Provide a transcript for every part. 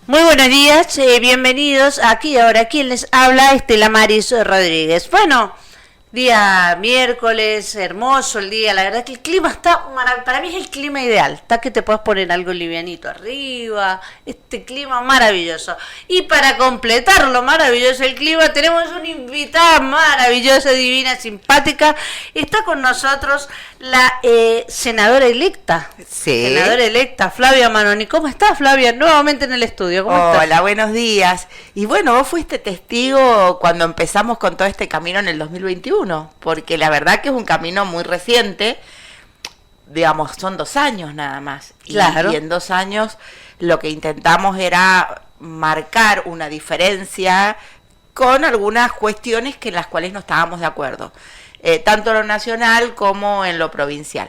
Muy buenos días, bienvenidos aquí ahora. ¿Quién les habla? Estela Maris Rodríguez. Bueno, día miércoles, hermoso el día. La verdad que el clima está maravilloso. Para mí es el clima ideal. Está que te puedes poner algo livianito arriba. Este clima maravilloso. Y para completar lo maravilloso el clima, tenemos una invitada maravillosa, divina, simpática. Está con nosotros la senadora electa. Sí. Senadora electa, Flavia Manoni. ¿Cómo estás, Flavia? Nuevamente en el estudio. ¿Cómo estás? Hola, buenos días. Y bueno, vos fuiste testigo cuando empezamos con todo este camino en el 2021, porque la verdad que es un camino muy reciente, digamos, son 2 años nada más. Claro. Y en 2 años lo que intentamos era marcar una diferencia con algunas cuestiones en las cuales no estábamos de acuerdo, tanto en lo nacional como en lo provincial.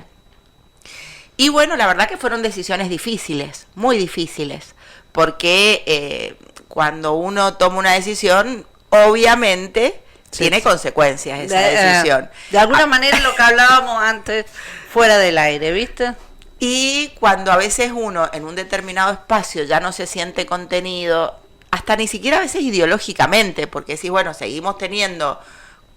Y bueno, la verdad que fueron decisiones difíciles, muy difíciles, porque cuando uno toma una decisión, obviamente tiene consecuencias esa decisión. De alguna manera lo que hablábamos antes, fuera del aire, ¿viste? Y cuando a veces uno en un determinado espacio ya no se siente contenido, hasta ni siquiera a veces ideológicamente, porque si bueno, seguimos teniendo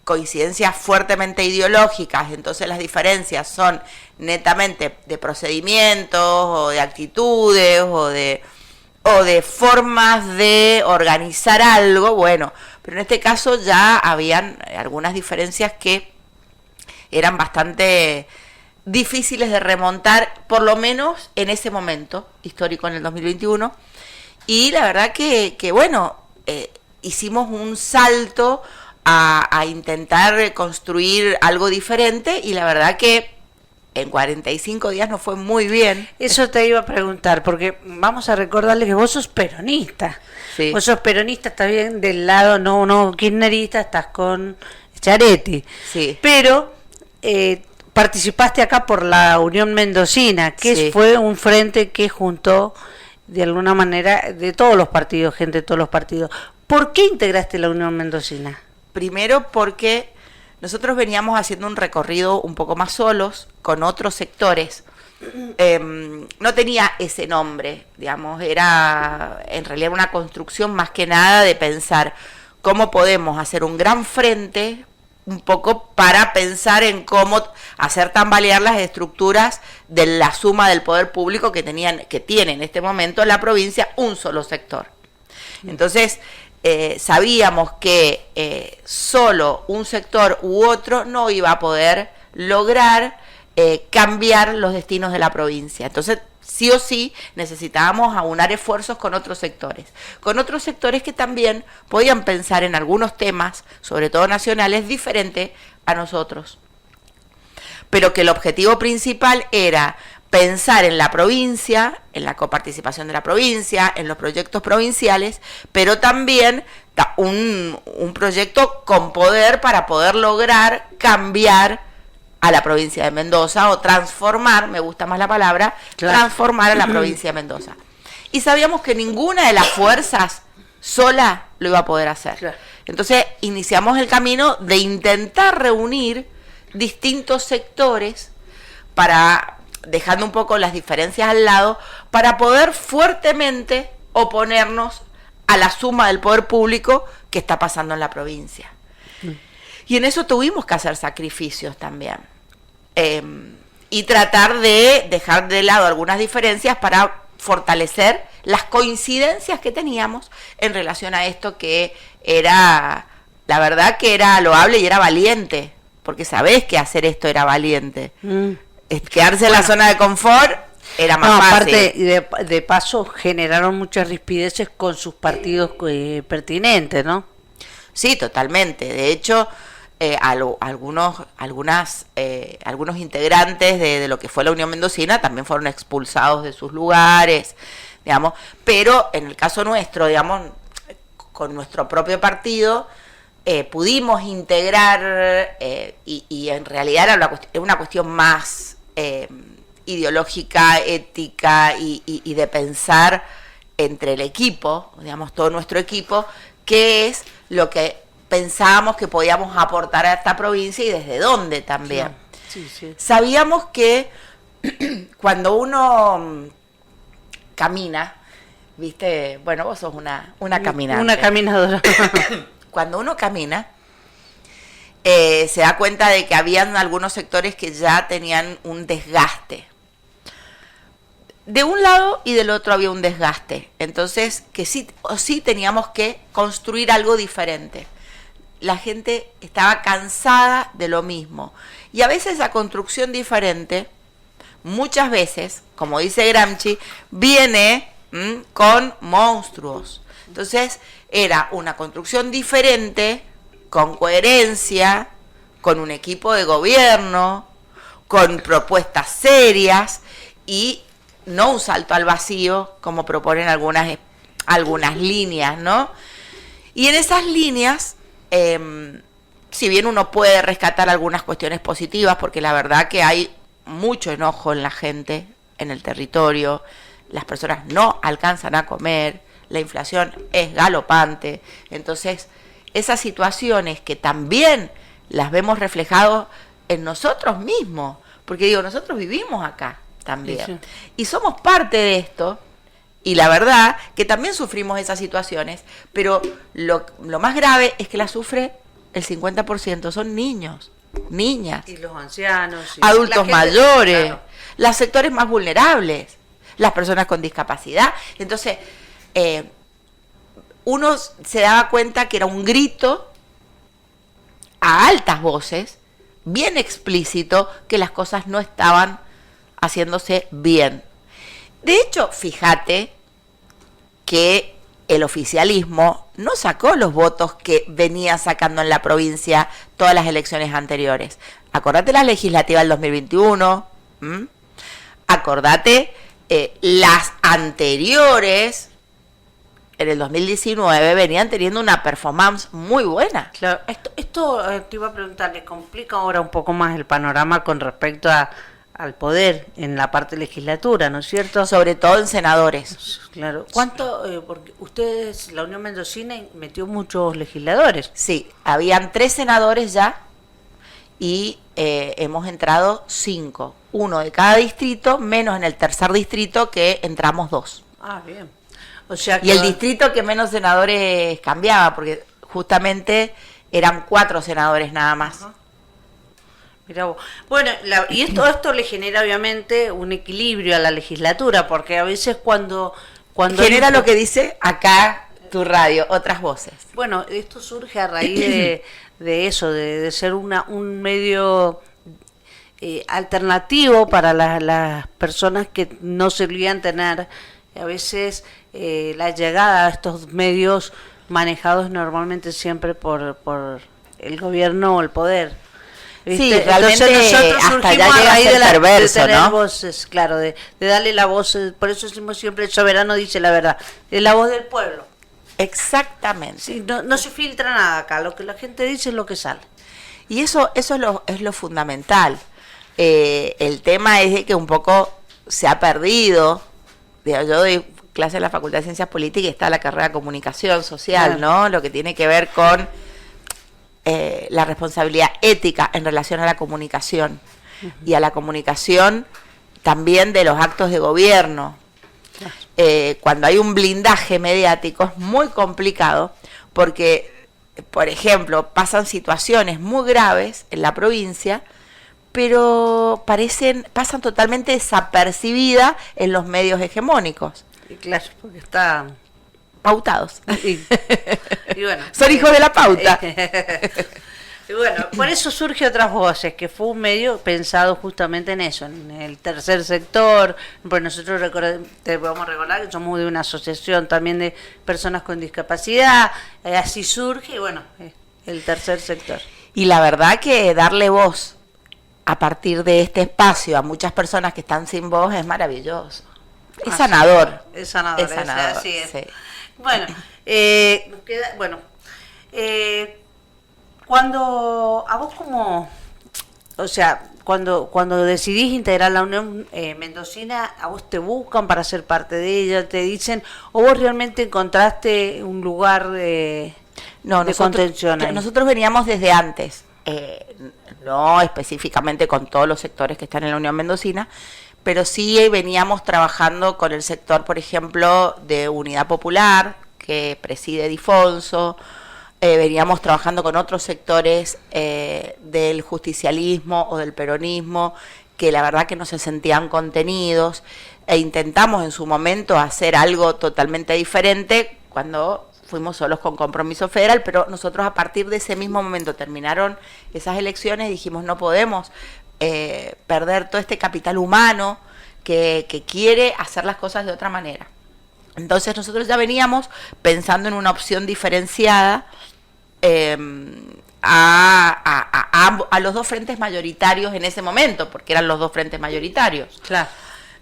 coincidencias fuertemente ideológicas, entonces las diferencias son netamente de procedimientos o de actitudes o de formas de organizar algo, bueno, pero en este caso ya habían algunas diferencias que eran bastante difíciles de remontar, por lo menos en ese momento histórico en el 2021, y la verdad que bueno, hicimos un salto a intentar construir algo diferente, y la verdad que en 45 días nos fue muy bien. Eso te iba a preguntar, porque vamos a recordarle que vos sos peronista. Sí. Vos sos peronista, estás bien del lado, no kirchnerista, estás con Schiaretti. Sí. Pero participaste acá por la Unión Mendocina, que Sí. fue un frente que juntó de alguna manera de todos los partidos, gente de todos los partidos. ¿Por qué integraste la Unión Mendocina? Primero porque nosotros veníamos haciendo un recorrido un poco más solos, con otros sectores. No tenía ese nombre, digamos, era en realidad una construcción más que nada de pensar cómo podemos hacer un gran frente, un poco para pensar en cómo hacer tambalear las estructuras de la suma del poder público que tiene en este momento en la provincia un solo sector. Entonces, sabíamos que solo un sector u otro no iba a poder lograr cambiar los destinos de la provincia. Entonces, sí o sí, necesitábamos aunar esfuerzos con otros sectores que también podían pensar en algunos temas, sobre todo nacionales, diferentes a nosotros. Pero que el objetivo principal era pensar en la provincia, en la coparticipación de la provincia, en los proyectos provinciales, pero también un proyecto con poder para poder lograr cambiar a la provincia de Mendoza, o transformar, me gusta más la palabra, claro, transformar a la provincia de Mendoza. Y sabíamos que ninguna de las fuerzas sola lo iba a poder hacer. Claro. Entonces iniciamos el camino de intentar reunir distintos sectores para, dejando un poco las diferencias al lado, para poder fuertemente oponernos a la suma del poder público que está pasando en la provincia. Y en eso tuvimos que hacer sacrificios también. Y tratar de dejar de lado algunas diferencias para fortalecer las coincidencias que teníamos en relación a esto, que era, la verdad que era loable y era valiente, porque sabés que hacer esto era valiente. Quedarse en la zona de confort era más fácil. Aparte, de paso, generaron muchas rispideces con sus partidos pertinentes, ¿no? Sí, totalmente. De hecho, algunos integrantes de lo que fue la Unión Mendocina también fueron expulsados de sus lugares, digamos. Pero en el caso nuestro, digamos, con nuestro propio partido, pudimos integrar, y en realidad era una cuestión más ideológica, ética y de pensar entre el equipo, digamos, todo nuestro equipo, qué es lo que pensábamos que podíamos aportar a esta provincia y desde dónde también. Sí, sí. Sabíamos que cuando uno camina, viste, bueno, vos sos una caminante. Una caminadora. Cuando uno camina, se da cuenta de que habían algunos sectores que ya tenían un desgaste. De un lado y del otro había un desgaste. Entonces, que sí o sí teníamos que construir algo diferente. La gente estaba cansada de lo mismo. Y a veces la construcción diferente, muchas veces, como dice Gramsci, viene con monstruos. Entonces, era una construcción diferente, con coherencia, con un equipo de gobierno, con propuestas serias y no un salto al vacío, como proponen algunas líneas, ¿no? Y en esas líneas, si bien uno puede rescatar algunas cuestiones positivas, porque la verdad que hay mucho enojo en la gente, en el territorio, las personas no alcanzan a comer, la inflación es galopante, entonces esas situaciones que también las vemos reflejadas en nosotros mismos, porque digo, nosotros vivimos acá también, sí. Y somos parte de esto, y la verdad que también sufrimos esas situaciones, pero lo más grave es que la sufre el 50%, son niños, niñas. Y los ancianos. Y adultos mayores, claro. Los sectores más vulnerables, las personas con discapacidad. Entonces, uno se daba cuenta que era un grito a altas voces, bien explícito, que las cosas no estaban haciéndose bien. De hecho, fíjate que el oficialismo no sacó los votos que venía sacando en la provincia todas las elecciones anteriores. Acordate las legislativas del 2021, acordate las anteriores, en el 2019, venían teniendo una performance muy buena. Claro, esto te iba a preguntar, ¿le complica ahora un poco más el panorama con respecto al poder en la parte legislatura, ¿no es cierto? Sobre todo en senadores. Claro. ¿Cuánto? Porque ustedes, la Unión Mendocina, metió muchos legisladores. Sí, habían 3 senadores ya y hemos entrado 5. 1 de cada distrito, menos en el tercer distrito que entramos 2. Ah, bien. O sea que y el distrito que menos senadores cambiaba, porque justamente eran 4 senadores nada más. Ajá. Mirá vos. Bueno, y esto le genera obviamente un equilibrio a la legislatura, porque a veces cuando genera lo que dice acá tu radio, otras voces. Bueno, esto surge a raíz de eso, de ser un medio alternativo para las personas que no solían tener a veces la llegada a estos medios manejados normalmente siempre por el gobierno o el poder. ¿Viste? Sí, realmente nosotros hasta ya surgimos a raíz llega a ser perverso, de tener ¿no? voces, claro, de darle la voz, por eso decimos siempre el soberano dice la verdad, es la voz del pueblo. Exactamente. Sí, no se filtra nada acá, lo que la gente dice es lo que sale. Y eso es lo fundamental. El tema es de que un poco se ha perdido. Yo doy clase en la Facultad de Ciencias Políticas y está la carrera de Comunicación Social, claro, ¿no? Lo que tiene que ver con la responsabilidad ética en relación a la comunicación y a la comunicación también de los actos de gobierno. Cuando hay un blindaje mediático es muy complicado porque, por ejemplo, pasan situaciones muy graves en la provincia, pero pasan totalmente desapercibidas en los medios hegemónicos. Y claro, porque están pautados. Y bueno, son hijos de la pauta. Y bueno, por eso surge Otras Voces, que fue un medio pensado justamente en eso, en el tercer sector. Pues nosotros te vamos a recordar que somos de una asociación también de personas con discapacidad, así surge, y bueno, el tercer sector. Y la verdad que darle voz a partir de este espacio a muchas personas que están sin voz es maravilloso. Es sanador. Es sanador, es sanador, así es. Sí. Bueno, cuando a vos cuando decidís integrar la Unión Mendocina, a vos te buscan para ser parte de ella, te dicen, o vos realmente encontraste un lugar de contención ahí. Nosotros veníamos desde antes, no específicamente con todos los sectores que están en la Unión Mendocina, pero sí veníamos trabajando con el sector, por ejemplo, de Unidad Popular, que preside Difonso, veníamos trabajando con otros sectores del justicialismo o del peronismo, que la verdad que no se sentían contenidos, e intentamos en su momento hacer algo totalmente diferente cuando fuimos solos con Compromiso Federal, pero nosotros a partir de ese mismo momento terminaron esas elecciones y dijimos no podemos perder todo este capital humano que quiere hacer las cosas de otra manera. Entonces nosotros ya veníamos pensando en una opción diferenciada a los dos frentes mayoritarios en ese momento, porque eran los dos frentes mayoritarios. Claro.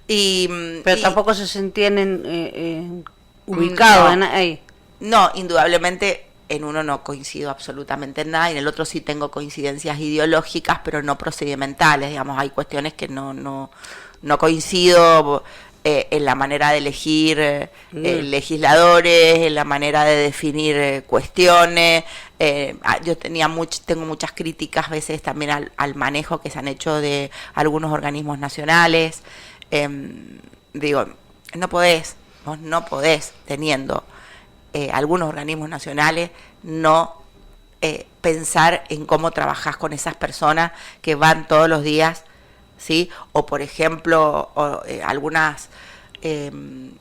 Pero tampoco se sentían ubicados ahí. No, indudablemente en uno no coincido absolutamente en nada y en el otro sí tengo coincidencias ideológicas, pero no procedimentales. Digamos, hay cuestiones que no coincido en la manera de elegir legisladores, en la manera de definir cuestiones. Yo tengo muchas críticas a veces también al manejo que se han hecho de algunos organismos nacionales. Digo, vos no podés teniendo algunos organismos nacionales no pensar en cómo trabajás con esas personas que van todos los días, ¿sí? O por ejemplo,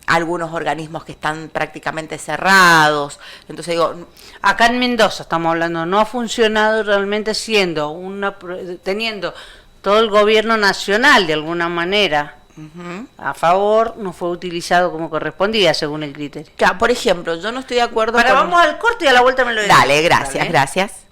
algunos organismos que están prácticamente cerrados. Entonces digo, acá en Mendoza estamos hablando, no ha funcionado realmente teniendo todo el gobierno nacional de alguna manera a favor, no fue utilizado como correspondía según el criterio. Claro, por ejemplo, yo no estoy de acuerdo Ahora vamos al corte y a la vuelta me lo dirás. Dale, gracias, gracias.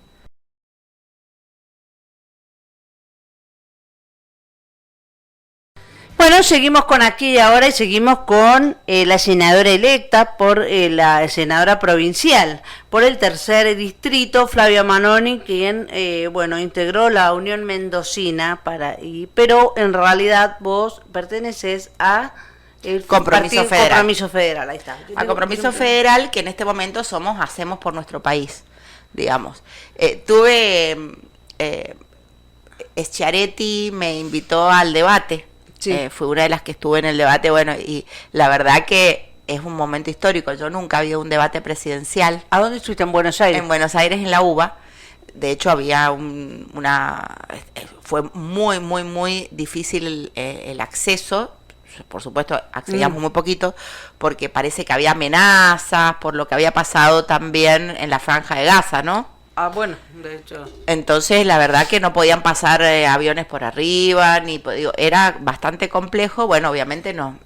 Bueno, seguimos con Aquí y Ahora y seguimos con la senadora electa por la senadora provincial por el tercer distrito, Flavia Manoni, quien integró la Unión Mendocina pero en realidad vos perteneces a Compromiso Federal. Compromiso Federal, ahí está. A Compromiso Federal, que en este momento hacemos por nuestro país, digamos. Schiaretti me invitó al debate. Sí. Fue una de las que estuve en el debate, y la verdad que es un momento histórico. Yo nunca había un debate presidencial. ¿A dónde estuviste? ¿En Buenos Aires? En Buenos Aires, en la UBA. De hecho, había fue muy, muy, muy difícil el acceso. Por supuesto, accedíamos muy poquito, porque parece que había amenazas por lo que había pasado también en la Franja de Gaza, ¿no? Ah, bueno, de hecho. Entonces, la verdad que no podían pasar aviones por arriba, era bastante complejo. Bueno, obviamente no.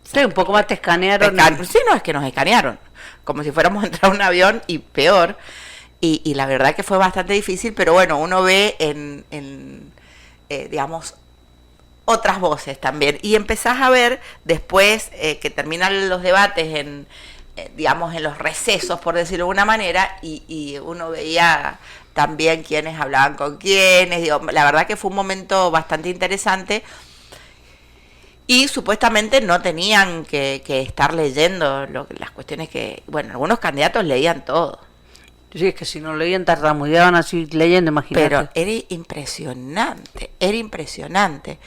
Sí, un poco más te escanearon. Sí, no, es que nos escanearon, como si fuéramos a entrar a un avión y peor. Y la verdad que fue bastante difícil, pero bueno, uno ve digamos, otras voces también. Y empezás a ver, después que terminan los debates digamos, en los recesos, por decirlo de alguna manera, y uno veía también quiénes hablaban con quiénes. La verdad que fue un momento bastante interesante, y supuestamente no tenían que estar leyendo las cuestiones que, algunos candidatos leían todo. Sí, es que si no leían tartamudeaban así leyendo, imagínate. Pero era impresionante.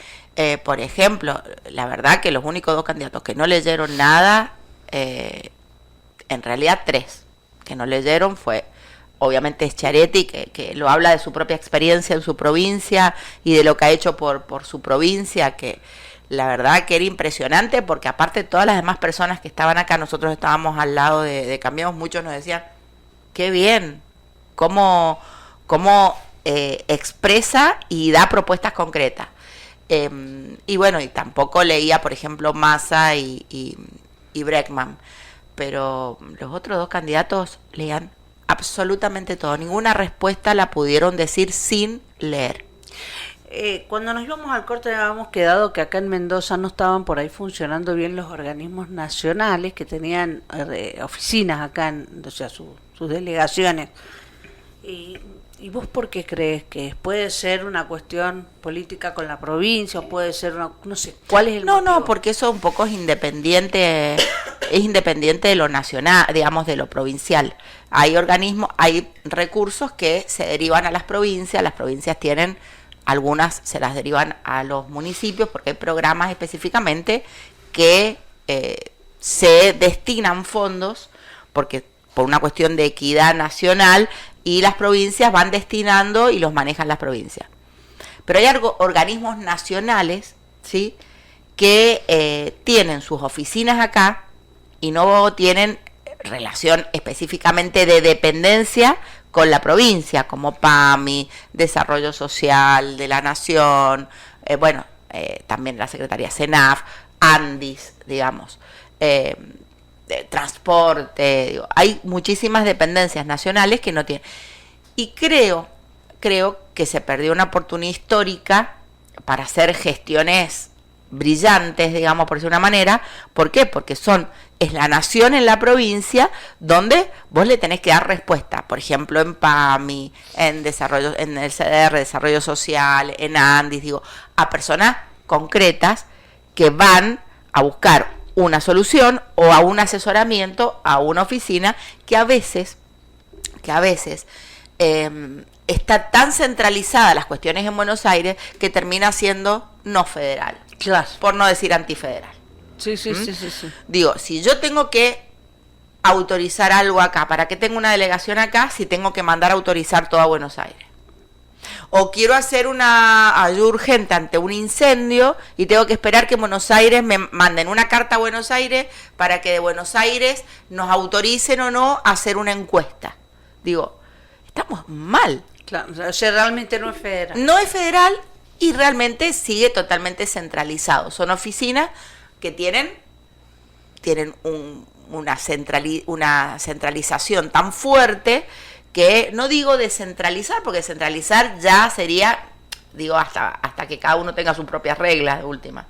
Por ejemplo, la verdad que los únicos dos candidatos que no leyeron nada, en realidad tres que no leyeron, fue obviamente Schiaretti, que lo habla de su propia experiencia en su provincia y de lo que ha hecho por su provincia, que la verdad que era impresionante, porque aparte todas las demás personas que estaban acá, nosotros estábamos al lado de Cambiemos, muchos nos decían, qué bien, cómo expresa y da propuestas concretas. Y tampoco leía, por ejemplo, Massa y Breckman, pero los otros dos candidatos leían absolutamente todo. Ninguna respuesta la pudieron decir sin leer. Cuando nos íbamos al corte habíamos quedado que acá en Mendoza no estaban por ahí funcionando bien los organismos nacionales que tenían oficinas acá, sus delegaciones. ¿Y vos por qué crees que puede ser una cuestión política con la provincia o puede ser no sé, cuál es el motivo? No, porque eso un poco es independiente de lo nacional, digamos, de lo provincial. Hay organismos, hay recursos que se derivan a las provincias tienen algunas se las derivan a los municipios porque hay programas específicamente que se destinan fondos porque por una cuestión de equidad nacional y las provincias van destinando y los manejan las provincias. Pero hay organismos nacionales, ¿sí?, que tienen sus oficinas acá y no tienen relación específicamente de dependencia con la provincia, como PAMI, Desarrollo Social de la Nación, también la Secretaría SENAF, ANDIS, digamos, transporte, digo, hay muchísimas dependencias nacionales que no tienen. Y creo que se perdió una oportunidad histórica para hacer gestiones brillantes, digamos, por decir una manera. ¿Por qué? Porque es la nación en la provincia donde vos le tenés que dar respuesta. Por ejemplo, en PAMI, en el CDR, Desarrollo Social, en ANDIS, digo, a personas concretas que van a buscar una solución o a un asesoramiento a una oficina que a veces está tan centralizada las cuestiones en Buenos Aires que termina siendo no federal. Claro. Por no decir antifederal. Sí. Digo, si yo tengo que autorizar algo acá, ¿para qué tengo una delegación acá si tengo que mandar a autorizar todo a Buenos Aires? O quiero hacer una ayuda urgente ante un incendio y tengo que esperar que Buenos Aires me manden una carta a Buenos Aires para que de Buenos Aires nos autoricen o no a hacer una encuesta. Digo, estamos mal. Claro, o sea, realmente no es federal. No es federal y realmente sigue totalmente centralizado. Son oficinas que tienen una centralización tan fuerte que no digo descentralizar, porque descentralizar ya sería, digo, hasta que cada uno tenga sus propias reglas de última.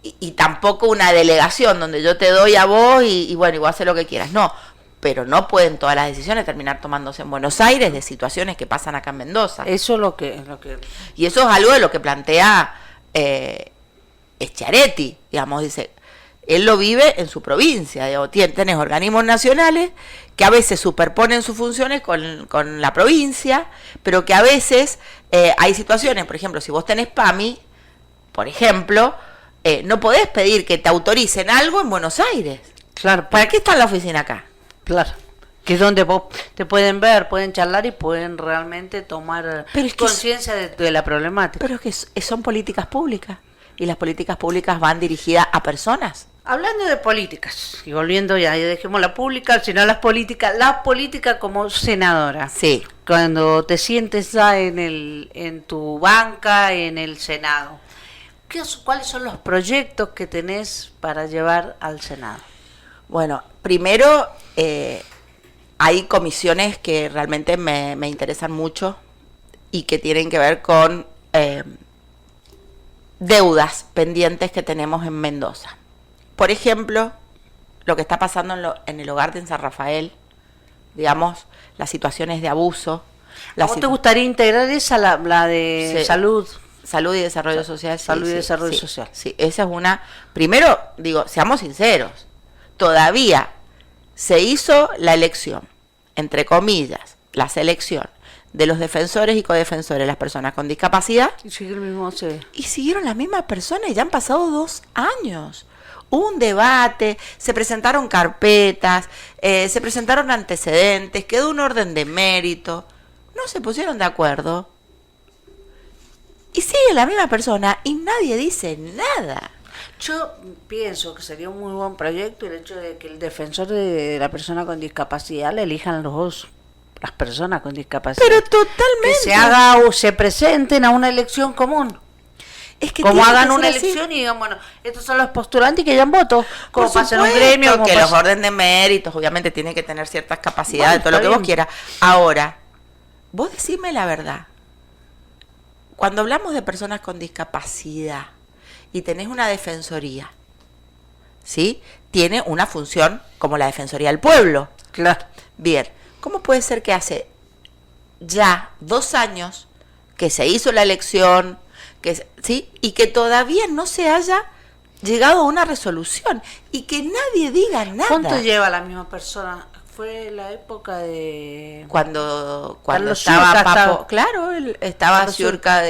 Y tampoco una delegación donde yo te doy a vos y bueno, y vos haces lo que quieras. No, pero no pueden todas las decisiones terminar tomándose en Buenos Aires de situaciones que pasan acá en Mendoza. Eso es lo que... Y eso es algo de lo que plantea Schiaretti, digamos, dice, él lo vive en su provincia, digo, tenés organismos nacionales que a veces superponen sus funciones con la provincia, pero que a veces hay situaciones, por ejemplo, si vos tenés PAMI, por ejemplo, no podés pedir que te autoricen algo en Buenos Aires. Claro. ¿Para qué está la oficina acá? Claro, que es donde vos te pueden ver, pueden charlar y pueden realmente tomar conciencia de la problemática. Pero es que son políticas públicas y las políticas públicas van dirigidas a personas. Hablando de políticas, y volviendo ya dejemos la pública, sino la política como senadora. Sí. Cuando te sientes ya en tu banca, en el Senado, ¿cuáles son los proyectos que tenés para llevar al Senado? Bueno, primero hay comisiones que realmente me interesan mucho y que tienen que ver con deudas pendientes que tenemos en Mendoza. Por ejemplo, lo que está pasando en el hogar de San Rafael, digamos, las situaciones de abuso. ¿Cómo te gustaría integrar esa, la de sí. salud? Salud y desarrollo social. Salud y desarrollo social. Sí, esa es una... Primero, digo, seamos sinceros, todavía se hizo la elección, entre comillas, la selección de los defensores y codefensores de las personas con discapacidad. Y siguieron las mismas personas y ya han pasado 2 años. Hubo un debate, se presentaron carpetas, se presentaron antecedentes, quedó un orden de mérito. No se pusieron de acuerdo. Y sigue la misma persona y nadie dice nada. Yo pienso que sería un muy buen proyecto el hecho de que el defensor de la persona con discapacidad le elijan las personas con discapacidad. Pero totalmente. Que se presenten a una elección común. Es que como hagan una elección y digan, bueno, estos son los postulantes y que hayan votos. Como pasa en un gremio. Que los orden de méritos, obviamente, tienen que tener ciertas capacidades, todo lo que vos quieras. Ahora, vos decime la verdad. Cuando hablamos de personas con discapacidad y tenés una defensoría, ¿sí? Tiene una función como la Defensoría del Pueblo. Claro. Bien, ¿cómo puede ser que hace ya 2 años que se hizo la elección, ¿sí? Y que todavía no se haya llegado a una resolución y que nadie diga nada? ¿Cuánto lleva la misma persona? fue la época de... Cuando Carlos estaba Ciurca Papo, estaba- claro, estaba Carlos Ciurca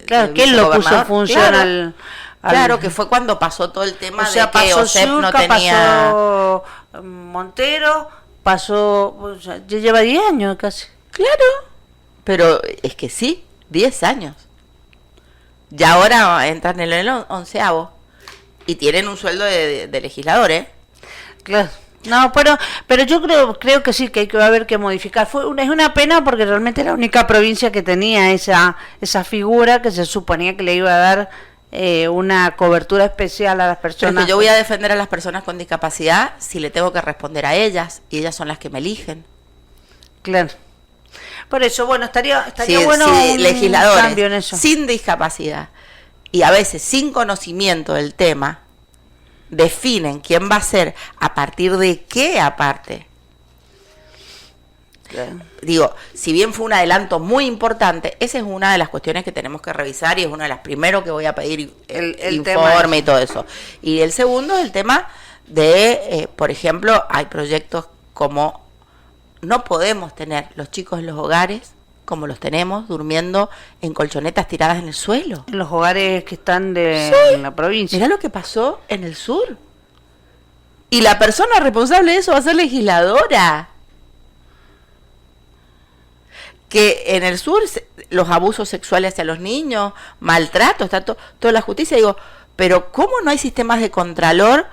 Claro, de que él lo puso en vicegobernador. función Claro, al... claro, que fue cuando pasó todo el tema O sea, de que pasó OSEP no Ciurca, tenía... pasó Montero, pasó... o sea, ya lleva 10 años casi. Claro, pero es que sí, 10 años. Ya ahora entran en el 11º y tienen un sueldo de legislador, ¿eh? Claro. No, pero yo creo que sí, que hay que haber que modificar. Es una pena porque realmente era la única provincia que tenía esa figura que se suponía que le iba a dar una cobertura especial a las Pero es personas. que yo voy a defender a las personas con discapacidad si le tengo que responder a ellas y ellas son las que me eligen. Claro. Por eso, bueno, estaría Si bueno un legisladores cambio en eso. sin discapacidad y a veces sin conocimiento del tema definen quién va a ser a partir de qué aparte. Claro. Digo, si bien fue un adelanto muy importante, esa es una de las cuestiones que tenemos que revisar y es una de las primeros que voy a pedir El informe y todo eso. Y el segundo es el tema de, por ejemplo, hay proyectos como no podemos tener los chicos en los hogares como los tenemos, durmiendo en colchonetas tiradas en el suelo. En los hogares que están en la provincia. Mirá lo que pasó en el sur. Y la persona responsable de eso va a ser legisladora. Que en el sur los abusos sexuales hacia los niños, maltrato, está toda la justicia. Digo, pero ¿cómo no hay sistemas de contralor?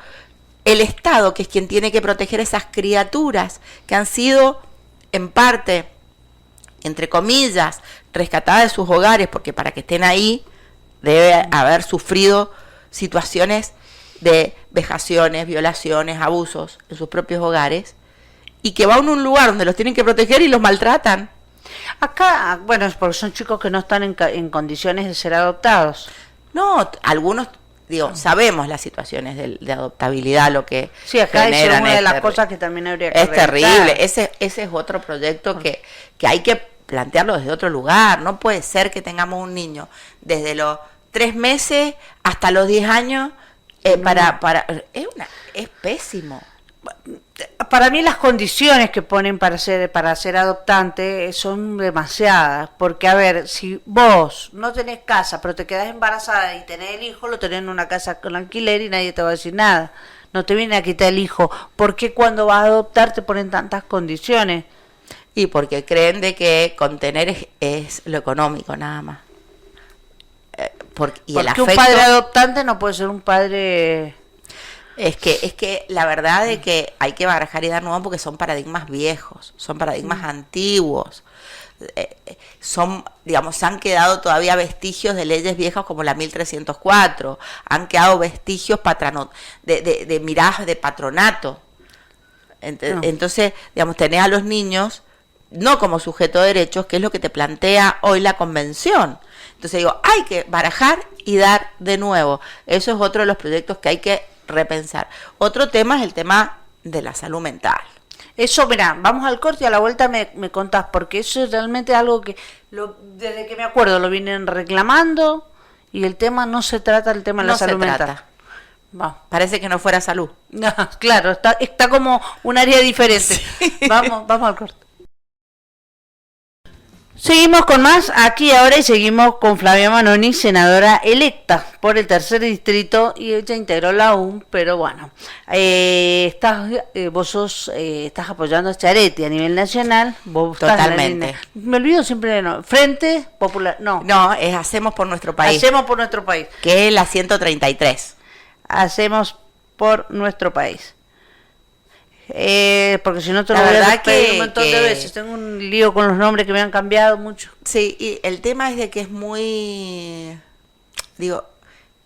El Estado, que es quien tiene que proteger a esas criaturas que han sido, en parte, entre comillas, rescatadas de sus hogares, porque para que estén ahí debe haber sufrido situaciones de vejaciones, violaciones, abusos en sus propios hogares, y que van a un lugar donde los tienen que proteger y los maltratan. Acá, bueno, es porque son chicos que no están en condiciones de ser adoptados. No, algunos, digo, sabemos las situaciones de adoptabilidad, lo que Sí, acá es generan, una de las terrible. cosas que también habría que Es revisar. terrible, ese es otro proyecto que hay que plantearlo desde otro lugar. No puede ser que tengamos un niño desde los 3 meses hasta los 10 años es pésimo. Para mí las condiciones que ponen para ser adoptante son demasiadas, porque a ver, si vos no tenés casa, pero te quedás embarazada y tenés el hijo, lo tenés en una casa con alquiler y nadie te va a decir nada. No te viene a quitar el hijo. ¿Por qué cuando vas a adoptar te ponen tantas condiciones? Y porque creen de que contener es lo económico nada más. Y el Porque un afecto, padre adoptante no puede ser un padre... es que la verdad es que hay que barajar y dar nuevo porque son paradigmas viejos, son paradigmas antiguos. Digamos, se han quedado todavía vestigios de leyes viejas como la 1304, han quedado vestigios de miradas de patronato. Entonces, digamos, tenés a los niños no como sujeto de derechos, que es lo que te plantea hoy la convención. Entonces digo, hay que barajar y dar de nuevo. Eso es otro de los proyectos que hay que repensar. Otro tema es el tema de la salud mental. Eso, mira, vamos al corte y a la vuelta me contás, porque eso es realmente algo que desde que me acuerdo lo vienen reclamando y el tema no se trata del tema de la salud mental. Vamos. Parece que no fuera salud. No, claro, está como un área diferente. Sí. Vamos al corte. Seguimos con más aquí ahora y seguimos con Flavia Manoni, senadora electa por el tercer distrito, y ella integró la UM, pero bueno, vos estás apoyando a Chiaretti a nivel nacional. Vos Totalmente. Me olvido siempre de no. Frente Popular, No, es Hacemos por nuestro país. Hacemos por nuestro país. Que es la 133. Hacemos por nuestro país. Porque si no te lo La voy a verdad repetir que- un montón de que- veces. Tengo un lío con los nombres que me han cambiado mucho. Sí, y el tema es de que es muy... Digo,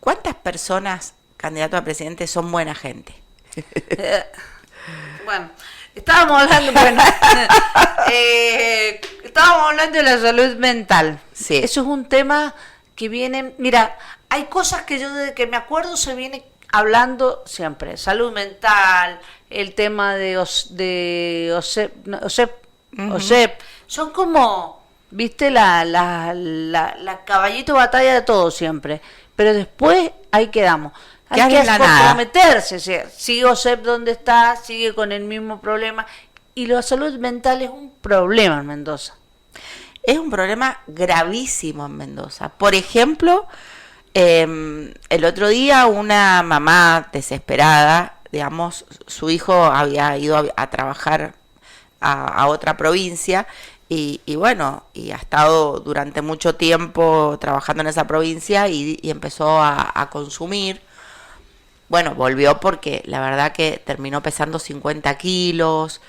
¿cuántas personas candidatos a presidente son buena gente? Bueno, estábamos hablando, estábamos hablando de la salud mental. Sí. Eso es un tema que viene, mira, hay cosas que yo desde que me acuerdo se viene hablando siempre. Salud mental, el tema de OSEP, son como, viste, la caballito de batalla de todo siempre. Pero después ahí quedamos. Hay Quedas que en la nada. comprometerse, sigue OSEP donde está, sigue con el mismo problema. y la salud mental es un problema en Mendoza. Es un problema gravísimo en Mendoza. Por ejemplo, el otro día una mamá desesperada, digamos, su hijo había ido a trabajar a otra provincia y bueno, y ha estado durante mucho tiempo trabajando en esa provincia y empezó a consumir. Bueno, volvió porque la verdad que terminó pesando 50 kilos,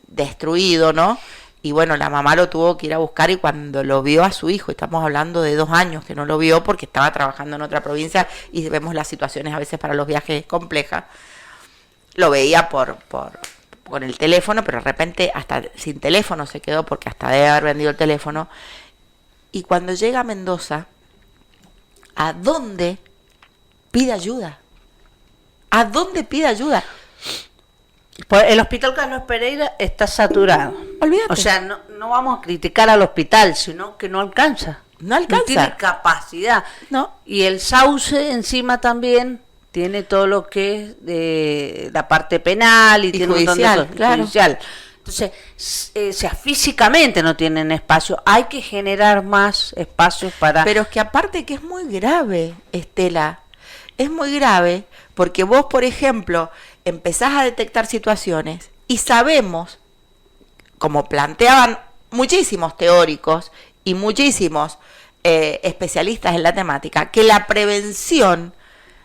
destruido, ¿no? Y bueno, la mamá lo tuvo que ir a buscar y cuando lo vio a su hijo, estamos hablando de 2 años que no lo vio porque estaba trabajando en otra provincia y vemos las situaciones a veces para los viajes complejas, lo veía con el teléfono, pero de repente hasta sin teléfono se quedó porque hasta debe haber vendido el teléfono. Y cuando llega a Mendoza, ¿a dónde pide ayuda? ¿A dónde pide ayuda? El hospital Carlos Pereira está saturado. Olvídate. O sea, no vamos a criticar al hospital, sino que no alcanza. No alcanza. No tiene capacidad. No. Y el Sauce encima también tiene todo lo que es de la parte penal y tiene judicial, un montón de cosas, claro. judicial. Entonces, o sea, físicamente no tienen espacio. Hay que generar más espacios para... Pero es que aparte que es muy grave, Estela, es muy grave porque vos, por ejemplo, empezás a detectar situaciones y sabemos, como planteaban muchísimos teóricos y muchísimos especialistas en la temática, que la prevención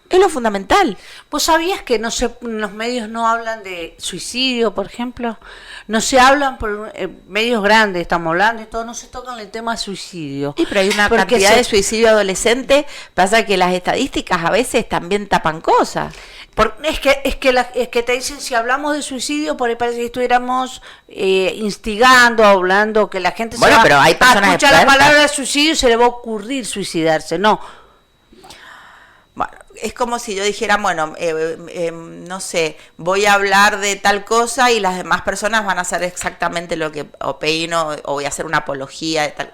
es lo fundamental. ¿Vos sabías que no se, los medios no hablan de suicidio, por ejemplo? No se hablan por medios grandes, estamos hablando y todo, no se tocan el tema suicidio. Sí, pero hay una Porque cantidad de suicidio adolescente, pasa que las estadísticas a veces también tapan cosas. Es que te dicen, si hablamos de suicidio, por ahí parece que estuviéramos instigando, hablando, que la gente bueno, se va pero hay personas a escuchar la expertas. palabra suicidio y se le va a ocurrir suicidarse. No. Bueno, es como si yo dijera, bueno, no sé, voy a hablar de tal cosa y las demás personas van a hacer exactamente lo que opino o voy a hacer una apología de tal.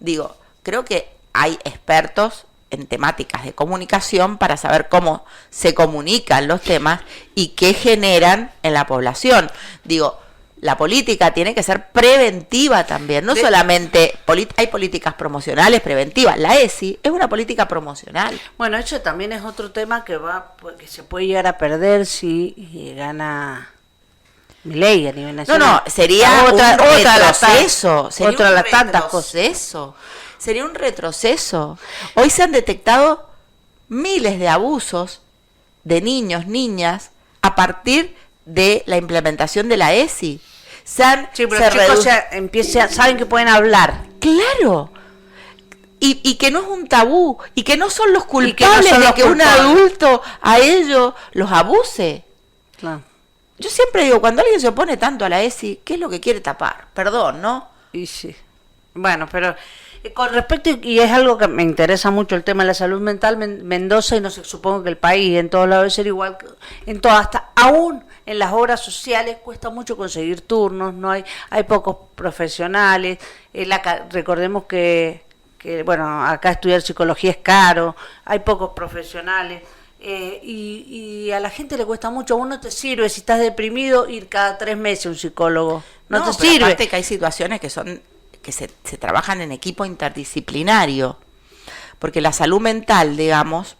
Digo, creo que hay expertos en temáticas de comunicación para saber cómo se comunican los temas y qué generan en la población. Digo, la política tiene que ser preventiva también, no solamente hay políticas promocionales preventivas. La ESI es una política promocional. Bueno, eso también es otro tema que se puede llegar a perder si gana Milei a nivel nacional. No, sería otra retroceso. Otra de las tantas cosas. Sería un retroceso. Hoy se han detectado miles de abusos de niños, niñas, a partir de la implementación de la ESI. Sí, pero los chicos saben que pueden hablar. Claro. Y que no es un tabú. Y que no son los culpables de que un adulto a ellos los abuse. Claro. Yo siempre digo, cuando alguien se opone tanto a la ESI, ¿qué es lo que quiere tapar? Perdón, ¿no? Y sí. Bueno, pero con respecto, y es algo que me interesa mucho, el tema de la salud mental, Mendoza, y no sé, supongo que el país en todos lados debe ser igual, en todas, hasta aún en las obras sociales cuesta mucho conseguir turnos, no hay pocos profesionales, recordemos que bueno, acá estudiar psicología es caro, hay pocos profesionales, y a la gente le cuesta mucho. A uno te sirve, si estás deprimido, ir cada 3 meses a un psicólogo, no te pero sirve. Aparte que hay situaciones que se trabajan en equipo interdisciplinario, porque la salud mental, digamos,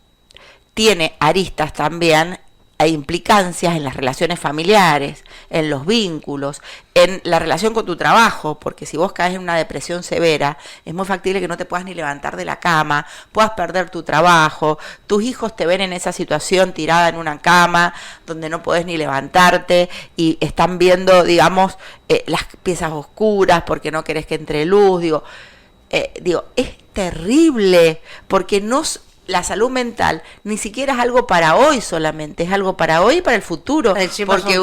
tiene aristas también e implicancias en las relaciones familiares, en los vínculos, en la relación con tu trabajo, porque si vos caes en una depresión severa, es muy factible que no te puedas ni levantar de la cama, puedas perder tu trabajo, tus hijos te ven en esa situación tirada en una cama, donde no podés ni levantarte, y están viendo, digamos, las piezas oscuras, porque no querés que entre luz, digo, es terrible, porque la salud mental ni siquiera es algo para hoy solamente, es algo para hoy y para el futuro. Porque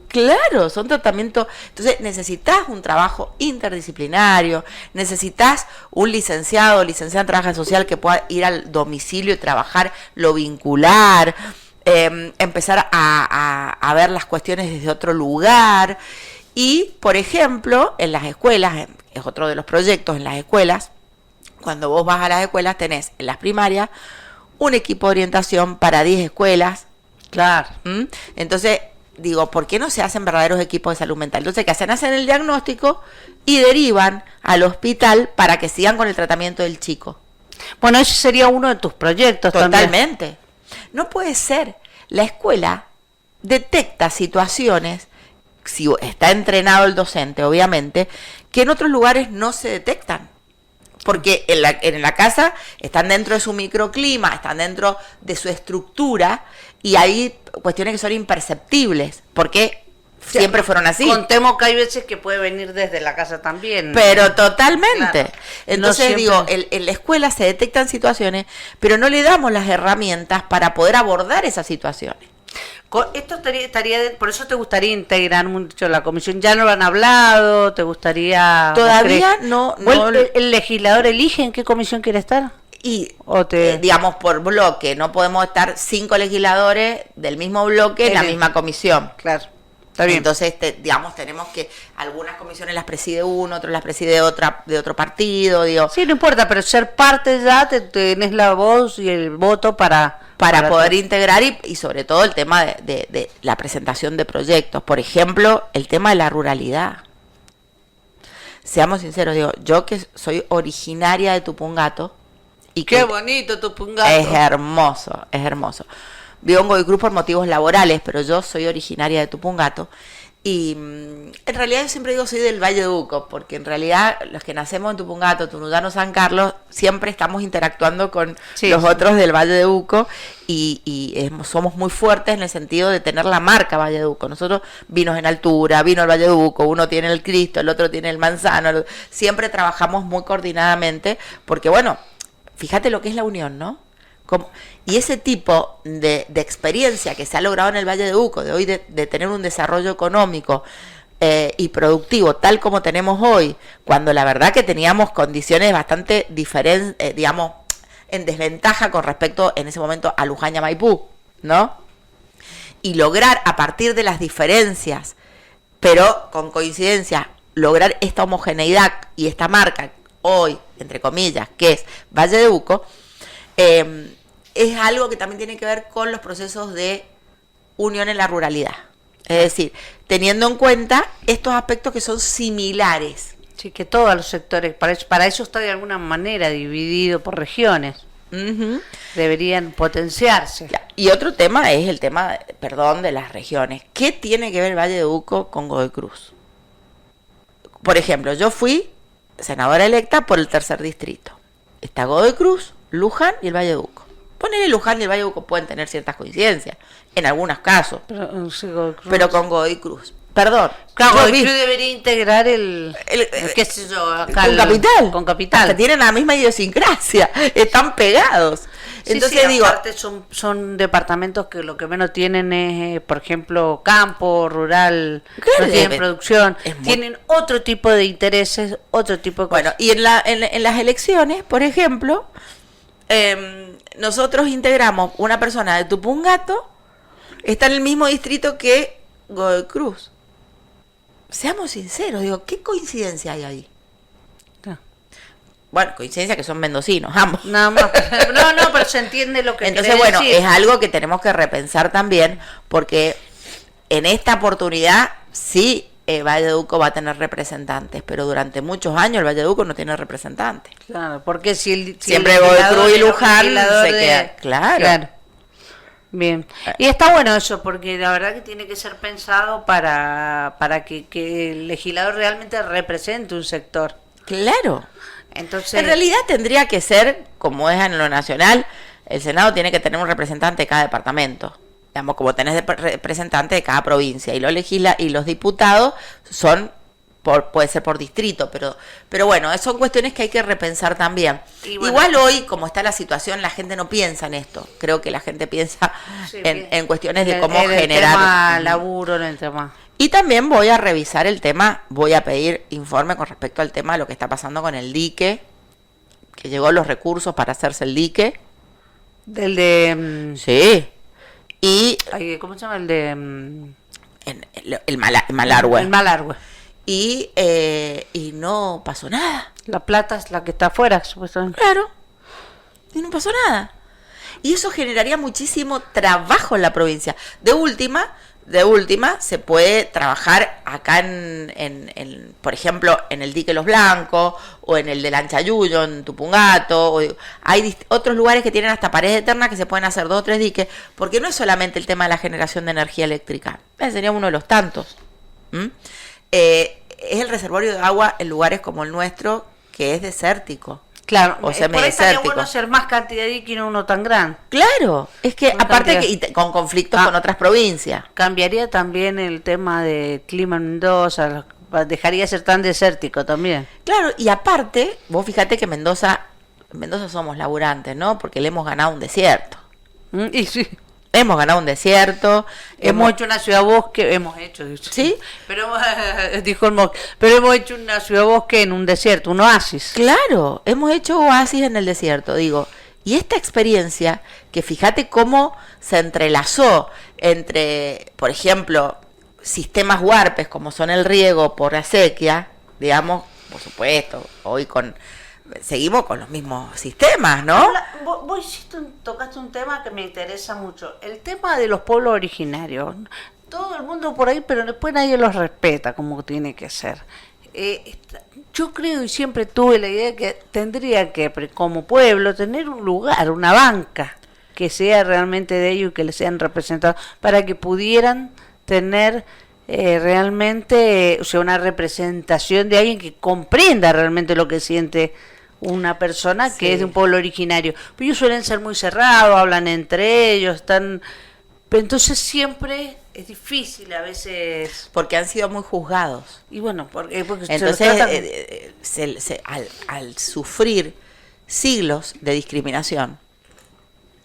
claro, son tratamientos. Entonces necesitas un trabajo interdisciplinario, necesitas un licenciado o licenciada en trabajo social que pueda ir al domicilio y trabajar lo vincular, empezar a ver las cuestiones desde otro lugar. Y, por ejemplo, en las escuelas, es otro de los proyectos en las escuelas. Cuando vos vas a las escuelas tenés en las primarias un equipo de orientación para 10 escuelas. Claro. Entonces digo, ¿por qué no se hacen verdaderos equipos de salud mental? Entonces, ¿qué hacen? Hacen el diagnóstico y derivan al hospital para que sigan con el tratamiento del chico. Bueno, ese sería uno de tus proyectos también. Totalmente. No puede ser. La escuela detecta situaciones, si está entrenado el docente, obviamente, que en otros lugares no se detectan. Porque en la casa están dentro de su microclima, están dentro de su estructura, y hay cuestiones que son imperceptibles, porque siempre fueron así. Contemos que hay veces que puede venir desde la casa también. Pero totalmente. Claro. Entonces, No digo, siempre... en la escuela se detectan situaciones, pero no le damos las herramientas para poder abordar esas situaciones. Esto por eso te gustaría integrar mucho la comisión. ¿Ya no lo han hablado? ¿Te gustaría...? Todavía no... ¿El legislador elige en qué comisión quiere estar? Y, digamos, por bloque, no podemos estar 5 legisladores del mismo bloque en la misma comisión. Claro, está bien. Entonces, digamos, tenemos que, algunas comisiones las preside uno, otras las preside de otro partido, digo. Sí, no importa, pero ser parte ya, tenés la voz y el voto para poder integrar y sobre todo el tema de la presentación de proyectos. Por ejemplo, el tema de la ruralidad. Seamos sinceros, digo, yo que soy originaria de Tupungato, y qué bonito Tupungato. Es hermoso, es hermoso. Vivo en Godoy Cruz por motivos laborales, pero yo soy originaria de Tupungato. Y en realidad yo siempre digo soy del Valle de Uco, porque en realidad los que nacemos en Tupungato, Tunuyán, San Carlos, siempre estamos interactuando con los otros del Valle de Uco y somos muy fuertes en el sentido de tener la marca Valle de Uco. Nosotros vinos en altura, vino el Valle de Uco, uno tiene el Cristo, el otro tiene el Manzano, siempre trabajamos muy coordinadamente, porque bueno, fíjate lo que es la unión, ¿no? Y ese tipo de experiencia que se ha logrado en el Valle de Uco, de hoy de tener un desarrollo económico y productivo tal como tenemos hoy, cuando la verdad que teníamos condiciones bastante diferentes, digamos, en desventaja con respecto en ese momento a Luján y a Maipú, ¿no? Y lograr a partir de las diferencias, pero con coincidencia, lograr esta homogeneidad y esta marca hoy, entre comillas, que es Valle de Uco, es algo que también tiene que ver con los procesos de unión en la ruralidad. Es decir, teniendo en cuenta estos aspectos que son similares. Sí, que todos los sectores, para eso está de alguna manera dividido por regiones. Uh-huh. Deberían potenciarse. Y otro tema es el tema, de las regiones. ¿Qué tiene que ver el Valle de Uco con Godoy Cruz? Por ejemplo, yo fui senadora electa por el 3er distrito. Está Godoy Cruz, Luján y el Valle de Uco. Ponele Luján y el Valle de Uco pueden tener ciertas coincidencias, en algunos casos, pero con Godoy Cruz. Perdón. Claro, Godoy Cruz debería integrar qué sé yo, acá con Capital. Con Capital. Hasta tienen la misma idiosincrasia, están pegados. Entonces digo, aparte son departamentos que lo que menos tienen es, por ejemplo, campo, rural, claro, no tienen producción, tienen otro tipo de intereses, otro tipo de cosas. Bueno, y en las elecciones, por ejemplo, nosotros integramos una persona de Tupungato, está en el mismo distrito que Godoy Cruz. Seamos sinceros, digo, ¿qué coincidencia hay ahí? Bueno, coincidencia que son mendocinos, ambos. Nada más. No, pero se entiende lo que entonces, bueno, decir. Es algo que tenemos que repensar también, porque en esta oportunidad sí Valle de Uco va a tener representantes, pero durante muchos años el Valle de Uco no tiene representantes. Claro, porque siempre Godoy Cruz y Luján se queda. Claro. Bien. Y está bueno eso, porque la verdad que tiene que ser pensado para que el legislador realmente represente un sector. Claro. Entonces, en realidad tendría que ser, como es en lo nacional, el Senado tiene que tener un representante de cada departamento. Digamos, como tenés representante de cada provincia. Y los diputados puede ser por distrito, pero bueno, son cuestiones que hay que repensar también. Igual hoy, como está la situación, la gente no piensa en esto. Creo que la gente piensa en cuestiones de cómo generar... Tema laburo, en el tema... Y también voy a revisar el tema, voy a pedir informe con respecto al tema de lo que está pasando con el dique, que llegó los recursos para hacerse el dique. Del de... Sí. Y... ¿Cómo se llama? El de... El Malargüe. El Malargüe. Y no pasó nada. La plata es la que está afuera, supuestamente. Claro. Y no pasó nada. Y eso generaría muchísimo trabajo en la provincia. De última, de última, se puede trabajar acá por ejemplo, en el dique Los Blancos, o en el de Lanchayuyo, en Tupungato, hay otros lugares que tienen hasta paredes eternas que se pueden hacer 2 o 3 diques, porque no es solamente el tema de la generación de energía eléctrica, ese sería uno de los tantos. Es el reservorio de agua en lugares como el nuestro, que es desértico. Claro, o por ahí estaría bueno hacer más cantidad de dique y no uno tan grande. Claro, es que aparte con conflictos con otras provincias. Cambiaría también el tema de clima en Mendoza, dejaría de ser tan desértico también. Claro, y aparte, vos fíjate que Mendoza somos laburantes, ¿no? Porque le hemos ganado un desierto. Y sí. Hemos ganado un desierto. Hemos hecho una ciudad bosque, ¿sí? Pero dijo el Mock, pero hemos hecho una ciudad bosque en un desierto, un oasis. Claro, hemos hecho oasis en el desierto, digo. Y esta experiencia, que fíjate cómo se entrelazó entre, por ejemplo, sistemas huarpes como son el riego por la sequía, digamos, por supuesto, hoy seguimos con los mismos sistemas, ¿no? Vos tocaste un tema que me interesa mucho, el tema de los pueblos originarios. Todo el mundo por ahí, pero después nadie los respeta como tiene que ser. Yo creo y siempre tuve la idea que tendría que, como pueblo, tener un lugar, una banca que sea realmente de ellos y que les sean representados para que pudieran tener realmente, o sea, una representación de alguien que comprenda realmente lo que siente una persona que es de un pueblo originario. Pero ellos suelen ser muy cerrados, hablan entre ellos, están... Pero entonces siempre es difícil a veces... Porque han sido muy juzgados. Y bueno, porque entonces al sufrir siglos de discriminación,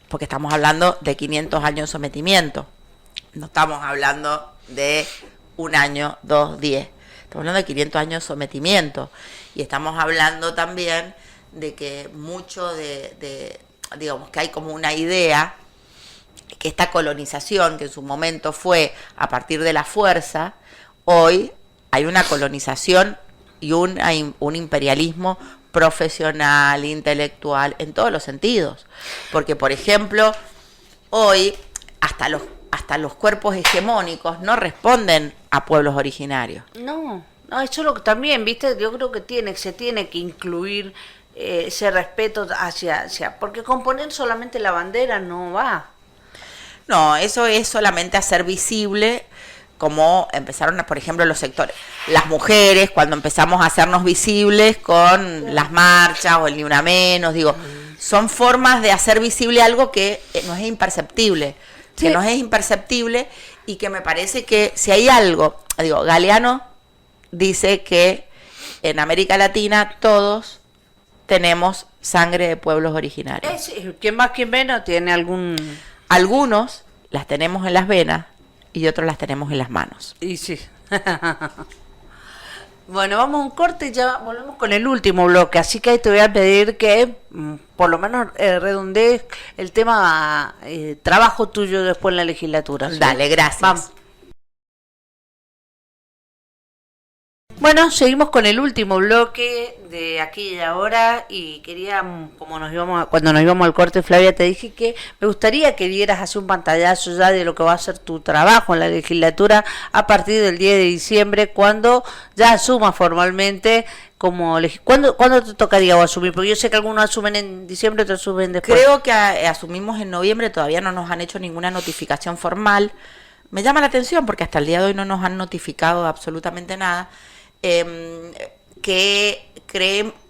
porque estamos hablando de 500 años de sometimiento, no estamos hablando de 1 año, 2, 10, estamos hablando de 500 años de sometimiento, y estamos hablando también de que mucho digamos que hay como una idea que esta colonización, que en su momento fue a partir de la fuerza, hoy hay una colonización y un imperialismo profesional, intelectual, en todos los sentidos. Porque, por ejemplo, hoy hasta los cuerpos hegemónicos no responden a pueblos originarios. No, eso lo que también, viste, yo creo que se tiene que incluir ese respeto hacia, porque con poner solamente la bandera no va. No, eso es solamente hacer visible como empezaron, por ejemplo, los sectores, las mujeres, cuando empezamos a hacernos visibles con las marchas o el Ni Una Menos, digo, son formas de hacer visible algo que nos es imperceptible, y que me parece que si hay algo, digo, Galeano dice que en América Latina todos tenemos sangre de pueblos originarios. ¿Quién más, quién menos tiene algún...? Algunos las tenemos en las venas y otros las tenemos en las manos. Y sí. Bueno, vamos a un corte y ya volvemos con el último bloque. Así que ahí te voy a pedir que por lo menos redondees el tema trabajo tuyo después en la legislatura, ¿sí? Dale, gracias. Vamos. Bueno, seguimos con el último bloque de aquí y ahora y quería, cuando nos íbamos al corte, Flavia, te dije que me gustaría que dieras así un pantallazo ya de lo que va a ser tu trabajo en la legislatura a partir del 10 de diciembre, cuando ya asumas formalmente como ¿Cuándo te tocaría asumir? Porque yo sé que algunos asumen en diciembre, otros asumen después. Creo que asumimos en noviembre, todavía no nos han hecho ninguna notificación formal. Me llama la atención porque hasta el día de hoy no nos han notificado absolutamente nada. Que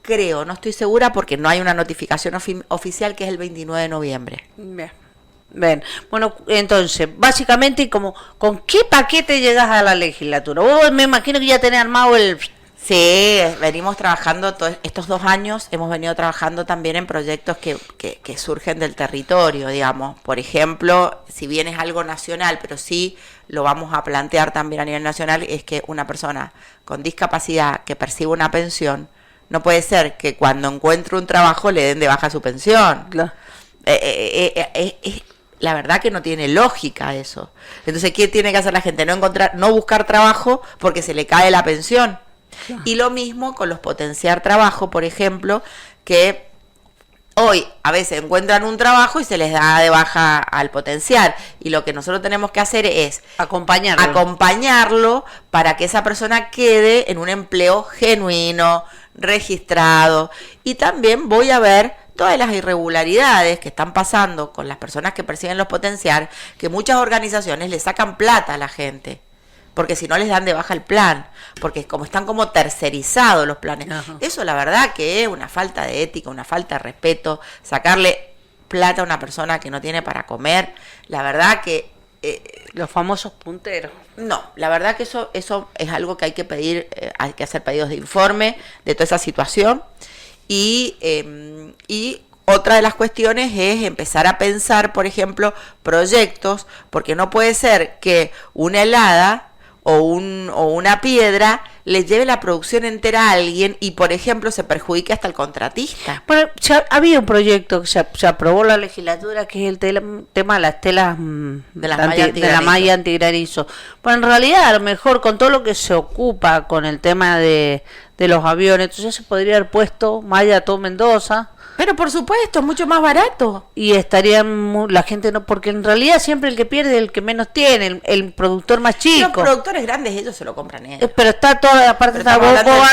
creo, no estoy segura porque no hay una notificación oficial, que es el 29 de noviembre. Bien. Bueno, entonces, básicamente, ¿con qué paquete llegas a la legislatura? Vos me imagino que ya tenés armado el... Sí, venimos trabajando estos 2 años, hemos venido trabajando también en proyectos que surgen del territorio, digamos. Por ejemplo, si bien es algo nacional, pero sí lo vamos a plantear también a nivel nacional, es que una persona con discapacidad que percibe una pensión, no puede ser que cuando encuentre un trabajo le den de baja su pensión. Claro. La verdad que no tiene lógica eso. Entonces, ¿qué tiene que hacer la gente? No buscar trabajo porque se le cae la pensión. Y lo mismo con los potenciar trabajo, por ejemplo, que hoy a veces encuentran un trabajo y se les da de baja al potencial. Y lo que nosotros tenemos que hacer es acompañarlo para que esa persona quede en un empleo genuino, registrado. Y también voy a ver todas las irregularidades que están pasando con las personas que persiguen los potenciar, que muchas organizaciones le sacan plata a la gente, porque si no les dan de baja el plan, porque como están como tercerizados los planes. Ajá. Eso la verdad que es una falta de ética, una falta de respeto, sacarle plata a una persona que no tiene para comer, la verdad que... los famosos punteros. No, la verdad que eso es algo que hay que pedir, hay que hacer pedidos de informe de toda esa situación. Y otra de las cuestiones es empezar a pensar, por ejemplo, proyectos, porque no puede ser que una helada o una piedra le lleve la producción entera a alguien y, por ejemplo, se perjudique hasta el contratista. Bueno, había un proyecto que se aprobó en la legislatura, que es el tema de las telas de la malla antigranizo. Bueno, en realidad, a lo mejor con todo lo que se ocupa con el tema de los aviones, entonces se podría haber puesto malla a todo Mendoza. Pero por supuesto, mucho más barato. Y estaría la gente no, porque en realidad siempre el que pierde es el que menos tiene, el productor más chico. Los productores grandes ellos se lo compran ellos. Pero está toda, aparte está vos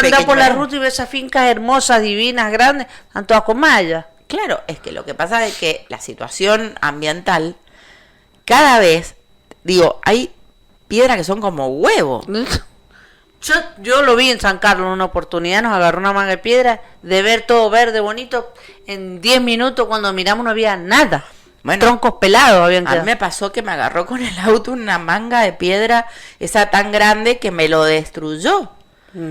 andás por la ruta y ves esas fincas hermosas, divinas, grandes, están todas con malla. Claro, es que lo que pasa es que la situación ambiental, cada vez, hay piedras que son como huevos. Yo lo vi en San Carlos en una oportunidad, nos agarró una manga de piedra, de ver todo verde, bonito, en 10 minutos cuando miramos no había nada, troncos pelados habían quedado. A mí me pasó que me agarró con el auto una manga de piedra, esa tan grande que me lo destruyó.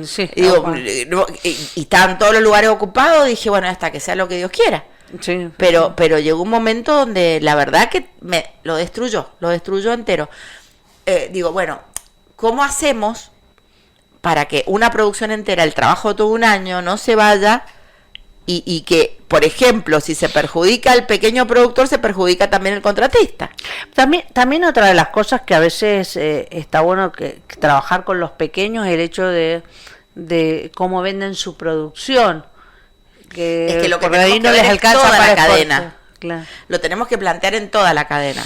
Sí, y estaban todos los lugares ocupados, dije, bueno, hasta que sea lo que Dios quiera. Sí, pero llegó un momento donde la verdad que lo destruyó entero. Bueno, ¿cómo hacemos para que una producción entera, el trabajo de todo un año, no se vaya y que, por ejemplo, si se perjudica al pequeño productor, se perjudica también el contratista? También otra de las cosas que a veces está bueno que trabajar con los pequeños es el hecho de cómo venden su producción. Es que lo que por ahí no les alcanza toda para la cadena. Claro. Lo tenemos que plantear en toda la cadena.